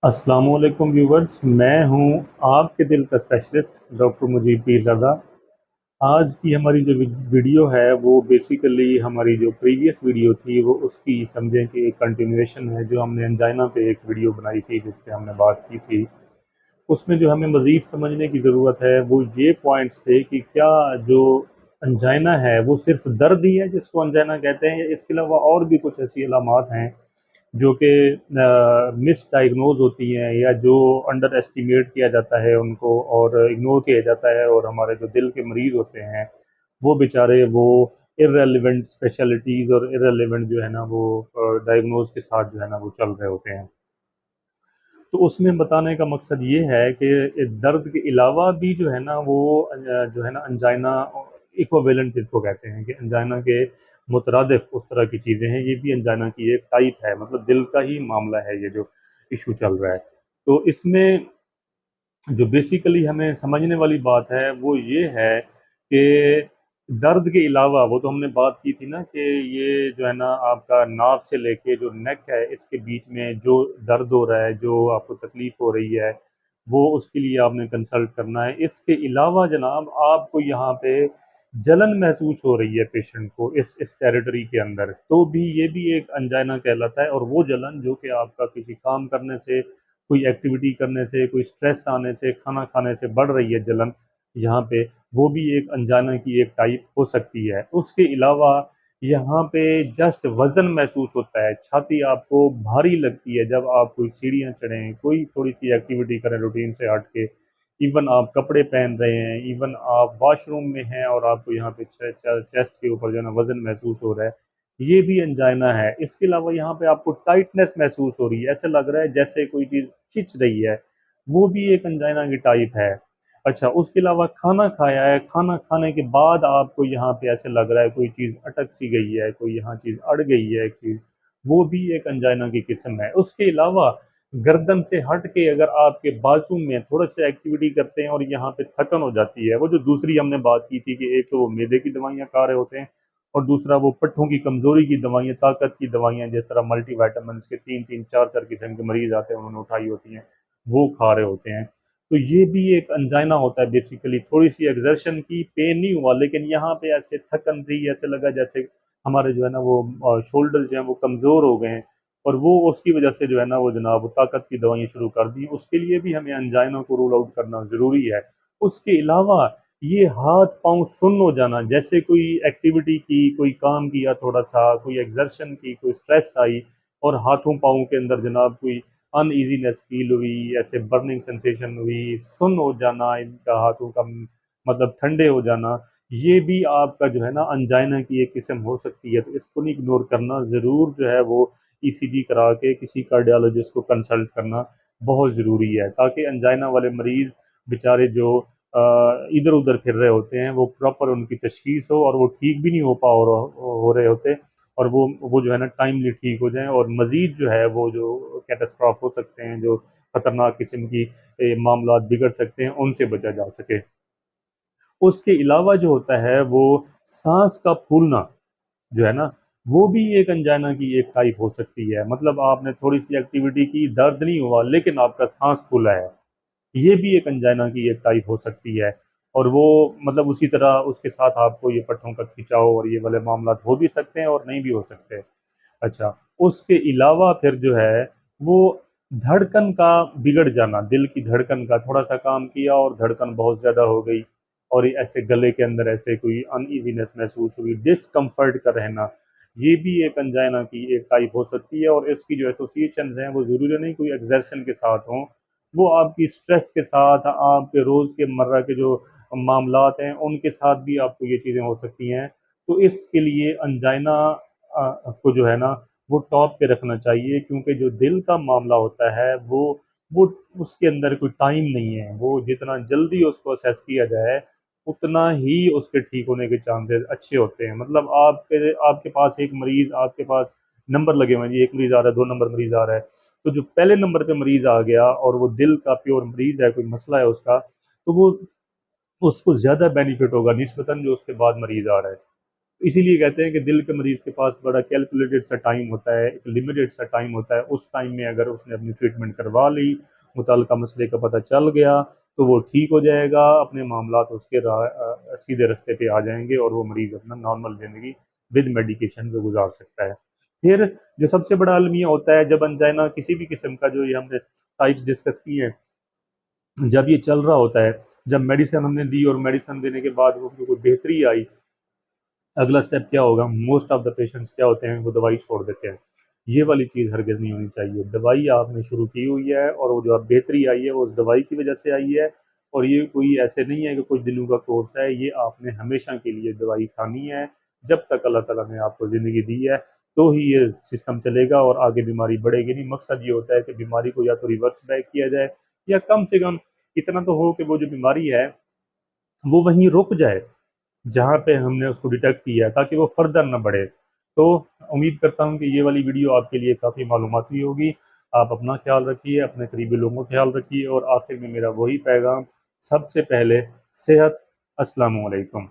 अस्सलामुअलैकुम व्यूवर्स, मैं हूं आपके दिल का स्पेशलिस्ट डॉक्टर मुजीब पीरज़ादा। आज की हमारी जो वीडियो है वो बेसिकली हमारी जो प्रीवियस वीडियो थी वो उसकी समझें कि एक कंटिन्यूएशन है। जो हमने एंजाइना पे एक वीडियो बनाई थी जिस पे हमने बात की थी, उसमें जो हमें मज़ीद समझने की ज़रूरत है वो ये पॉइंट्स थे कि क्या जो अंजाइना है वो सिर्फ दर्द ही है जिसको अंजाइना कहते हैं, या इसके अलावा और भी कुछ ऐसी अलामात हैं जो कि मिस डायग्नोज होती हैं या जो अंडर एस्टिमेट किया जाता है उनको और इग्नोर किया जाता है, और हमारे जो दिल के मरीज़ होते हैं वो बेचारे वो इररेलेवेंट स्पेशलिटीज़ और इररेलेवेंट जो है ना वो डायग्नोज के साथ जो है ना वो चल रहे होते हैं। तो उसमें बताने का मकसद ये है कि दर्द के अलावा भी जो है ना वो जो है ना अंजाइना इक्विवेलेंट जिसको कहते हैं कि अंजाइना के मुतरादिफ उस तरह की चीज़ें हैं, ये भी अंजाइना की एक टाइप है, मतलब दिल का ही मामला है ये जो इशू चल रहा है। तो इसमें जो बेसिकली हमें समझने वाली बात है वो ये है कि दर्द के अलावा वो तो हमने बात की थी ना कि ये जो है ना आपका नाभ से लेके जो नेक है इसके बीच में जो दर्द हो रहा है, जो आपको तकलीफ हो रही है, वो उसके लिए आपने कंसल्ट करना है। इसके अलावा जनाब आपको यहाँ पे जलन महसूस हो रही है पेशेंट को इस टेरिटरी के अंदर, तो भी ये भी एक अंजाइना कहलाता है। और वो जलन जो कि आपका किसी काम करने से, कोई एक्टिविटी करने से, कोई स्ट्रेस आने से, खाना खाने से बढ़ रही है जलन यहाँ पे, वो भी एक अनजाना की एक टाइप हो सकती है। उसके अलावा यहाँ पे जस्ट वजन महसूस होता है, छाती आपको भारी लगती है जब आप कोई सीढ़ियाँ चढ़ें, कोई थोड़ी सी एक्टिविटी करें रूटीन से हट के, इवन आप कपड़े पहन रहे हैं, इवन आप वॉशरूम में हैं और आपको यहाँ पे चेस्ट के ऊपर जो है ना वजन महसूस हो रहा है, ये भी अंजाइना है। इसके अलावा यहाँ पे आपको टाइटनेस महसूस हो रही है, ऐसे लग रहा है जैसे कोई चीज़ खिंच रही है, वो भी एक अंजाइना की टाइप है। अच्छा, उसके अलावा खाना खाया है, खाना खाने के बाद आपको यहाँ पे ऐसे लग रहा है कोई चीज़ अटक सी गई है, कोई यहाँ चीज़ अड़ गई है एक चीज़, वो भी एक अंजाइना की किस्म है। उसके अलावा गर्दन से हट के अगर आपके बाजू में थोड़ा सा एक्टिविटी करते हैं और यहाँ पे थकन हो जाती है, वो जो दूसरी हमने बात की थी कि एक तो वो मैदे की दवाइयाँ खा रहे होते हैं और दूसरा वो पट्ठों की कमजोरी की दवाइयाँ, ताकत की दवाइयाँ, जिस तरह मल्टीविटामिन के तीन तीन चार चार किस्म के मरीज आते हैं उन्होंने उठाई होती हैं, वो खा रहे होते हैं। तो ये भी एक अंजाइना होता है। बेसिकली थोड़ी सी एक्सर्शन की, पेन नहीं हुआ लेकिन यहाँ पे ऐसे थकन से ही ऐसे लगा जैसे हमारे जो है ना वो शोल्डर जो है वो कमज़ोर हो गए हैं, और वो उसकी वजह से जो है ना वो जनाब वो ताकत की दवाइयाँ शुरू कर दी। उसके लिए भी हमें अंजाइना को रूल आउट करना ज़रूरी है। उसके अलावा ये हाथ पाँव सुन्न हो जाना, जैसे कोई एक्टिविटी की, कोई काम किया थोड़ा सा, कोई एक्सर्शन की, कोई स्ट्रेस आई और हाथों पाँव के अंदर जनाब कोई अनईजीनेस फील हुई, ऐसे बर्निंग सेंसेशन हुई, सुन्न हो जाना, इनका हाथों का मतलब ठंडे हो जाना, ये भी आपका जो है ना अंजाइना की एक किस्म हो सकती है। तो इसको नहीं इग्नोर करना, ज़रूर जो है वो ईसीजी करा के किसी कार्डियोलॉजिस्ट को कंसल्ट करना बहुत ज़रूरी है, ताकि अंजाइना वाले मरीज़ बेचारे जो इधर उधर फिर रहे होते हैं वो प्रॉपर उनकी तशखीस हो, और वो ठीक भी नहीं हो रहे होते, और वो जो है ना टाइमली ठीक हो जाएं और मज़ीद जो है वो जो कैटास्ट्रॉफ हो सकते हैं, जो ख़तरनाक किस्म की मामला बिगड़ सकते हैं, उनसे बचा जा सके। उसके अलावा जो होता है वो सांस का फूलना जो है ना, वो भी एक अंजाइना की एक टाइप हो सकती है। मतलब आपने थोड़ी सी एक्टिविटी की, दर्द नहीं हुआ लेकिन आपका सांस फूला है, ये भी एक अंजाइना की एक टाइप हो सकती है। और वो मतलब उसी तरह उसके साथ आपको ये पट्टों का खिंचाव और ये वाले मामला हो भी सकते हैं और नहीं भी हो सकते। अच्छा, उसके अलावा फिर जो है वो धड़कन का बिगड़ जाना, दिल की धड़कन का थोड़ा सा काम किया और धड़कन बहुत ज़्यादा हो गई, और ये ऐसे गले के अंदर ऐसे कोई अनईजीनेस महसूस हुई, डिस्कम्फर्ट का रहना, ये भी एक अंजाइना की एक टाइप हो सकती है। और इसकी जो एसोसिएशंस हैं वो ज़रूरी नहीं कोई एक्सर्शन के साथ हों, वो आपकी स्ट्रेस के साथ, आपके रोज़ के मर्रा के जो मामलात हैं उनके साथ भी आपको ये चीज़ें हो सकती हैं। तो इसके लिए अंजाइना को जो है ना वो टॉप पे रखना चाहिए, क्योंकि जो दिल का मामला होता है वो उसके अंदर कोई टाइम नहीं है। वो जितना जल्दी उसको असेस किया जाए उतना ही उसके ठीक होने के चांसेस अच्छे होते हैं। मतलब आपके पास एक मरीज, आपके पास नंबर लगे हुए हैं जी, एक मरीज आ रहा है, दो नंबर मरीज आ रहा है, तो जो पहले नंबर पे मरीज आ गया और वो दिल का प्योर मरीज है, कोई मसला है उसका, तो वो उसको ज्यादा बेनिफिट होगा निस्बतन जो उसके बाद मरीज आ रहा है। इसीलिए कहते हैं कि दिल के मरीज़ के पास बड़ा कैलकुलेटेड सा टाइम होता है, एक लिमिटेड सा टाइम होता है। उस टाइम में अगर उसने अपनी ट्रीटमेंट करवा ली, मुतल्लिका मसले का पता चल गया, तो वो ठीक हो जाएगा, अपने मामलात उसके सीधे रास्ते पे आ जाएँगे और वो मरीज़ अपना नॉर्मल ज़िंदगी विद मेडिकेशन जो गुज़ार सकता है। फिर जो सबसे बड़ा अलमिया होता है, जब अंजाइना किसी भी किस्म का, जो ये हमने टाइप्स डिस्कस की हैं, जब ये चल रहा होता है, जब मेडिसिन हमने दी और मेडिसिन देने के बाद वो कोई बेहतरी आई, अगला स्टेप क्या होगा? मोस्ट ऑफ द पेशेंट्स क्या होते हैं, वो दवाई छोड़ देते हैं। ये वाली चीज़ हरगिज़ नहीं होनी चाहिए। दवाई आपने शुरू की हुई है और वो जो अब बेहतरी आई है वो उस दवाई की वजह से आई है, और ये कोई ऐसे नहीं है कि कुछ दिनों का कोर्स है। ये आपने हमेशा के लिए दवाई खानी है। जब तक अल्लाह ताला ने आपको ज़िंदगी दी है, तो ही ये सिस्टम चलेगा और आगे बीमारी बढ़ेगी नहीं। मकसद ये होता है कि बीमारी को या तो रिवर्स बैक किया जाए, या कम से कम इतना तो हो कि वो जो बीमारी है, वो वहीं रुक जाए जहाँ पे हमने उसको डिटेक्ट किया है, ताकि वो फर्दर ना बढ़े। तो उम्मीद करता हूँ कि ये वाली वीडियो आपके लिए काफ़ी मालूमाती होगी। आप अपना ख्याल रखिए, अपने करीबी लोगों का ख्याल रखिए, और आखिर में मेरा वही पैगाम, सबसे पहले सेहत। अस्सलामु अलैकुम।